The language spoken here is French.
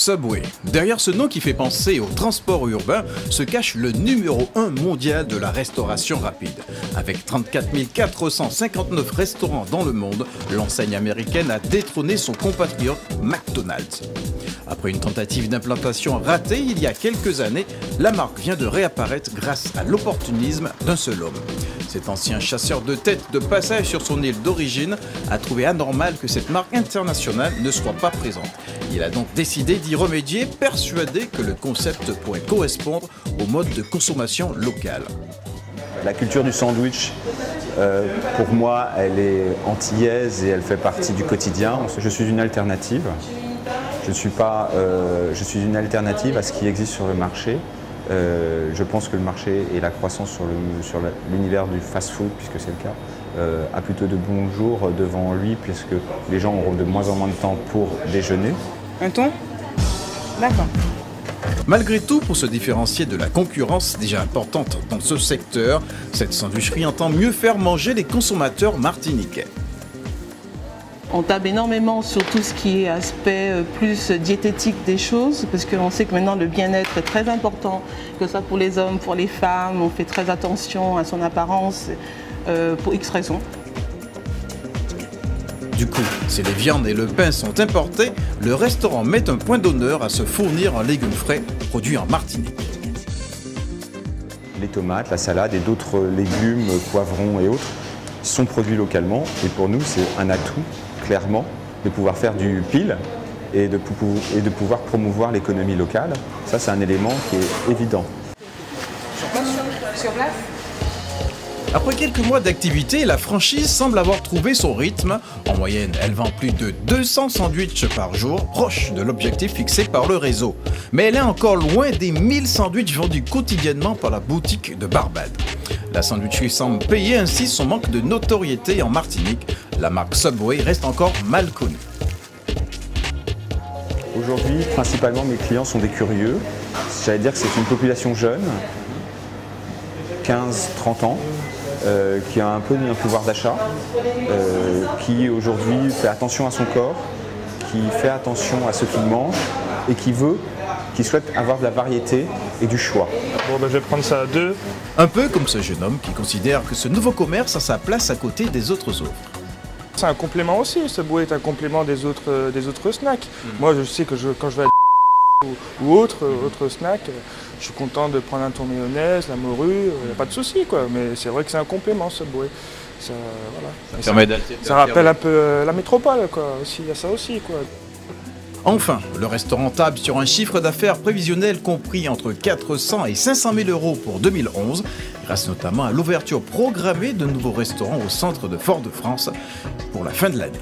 Subway. Derrière ce nom qui fait penser au transport urbain se cache le numéro 1 mondial de la restauration rapide. Avec 34 459 restaurants dans le monde, l'enseigne américaine a détrôné son compatriote McDonald's. Après une tentative d'implantation ratée il y a quelques années, la marque vient de réapparaître grâce à l'opportunisme d'un seul homme. Cet ancien chasseur de tête de passage sur son île d'origine a trouvé anormal que cette marque internationale ne soit pas présente. Il a donc décidé d'y remédier, persuadé que le concept pourrait correspondre au mode de consommation local. La culture du sandwich, pour moi, elle est antillaise et elle fait partie du quotidien. Je suis une alternative. Je suis une alternative à ce qui existe sur le marché. Je pense que le marché et la croissance sur l'univers du fast-food, puisque c'est le cas, a plutôt de bons jours devant lui, puisque les gens auront de moins en moins de temps pour déjeuner. Un thon? D'accord. Malgré tout, pour se différencier de la concurrence déjà importante dans ce secteur, cette sandwicherie entend mieux faire manger les consommateurs martiniquais. On tape énormément sur tout ce qui est aspect plus diététique des choses, parce qu'on sait que maintenant le bien-être est très important, que ce soit pour les hommes, pour les femmes. On fait très attention à son apparence pour X raisons. Du coup, si les viandes et le pain sont importés, le restaurant met un point d'honneur à se fournir en légumes frais produits en Martinique. Les tomates, la salade et d'autres légumes, poivrons et autres sont produits localement. Et pour nous, c'est un atout, clairement, de pouvoir faire du pile et de pouvoir promouvoir l'économie locale. Ça, c'est un élément qui est évident. Sur place? Après quelques mois d'activité, la franchise semble avoir trouvé son rythme. En moyenne, elle vend plus de 200 sandwichs par jour, proche de l'objectif fixé par le réseau. Mais elle est encore loin des 1000 sandwichs vendus quotidiennement par la boutique de Barbade. La sandwicherie semble payer ainsi son manque de notoriété en Martinique. La marque Subway reste encore mal connue. Aujourd'hui, principalement, mes clients sont des curieux. J'allais dire que c'est une population jeune, 15-30 ans, qui a un peu un pouvoir d'achat, qui aujourd'hui fait attention à son corps, qui fait attention à ce qu'il mange et qui souhaite avoir de la variété et du choix. Bon, ben, je vais prendre ça à 2. Un peu comme ce jeune homme qui considère que ce nouveau commerce a sa place à côté des autres offres. C'est un complément aussi, Subway est un complément des autres snacks. Moi, je sais que quand je vais à ou autre snack, je suis content de prendre un thon mayonnaise, la morue, il n'y a pas de souci, quoi. Mais c'est vrai que c'est un complément, Subway. Ça, voilà. Ça rappelle un peu la métropole, quoi. Il y a ça aussi, quoi. Enfin, le restaurant table sur un chiffre d'affaires prévisionnel compris entre 400 et 500 000 euros pour 2011, grâce notamment à l'ouverture programmée de nouveaux restaurants au centre de Fort-de-France pour la fin de l'année.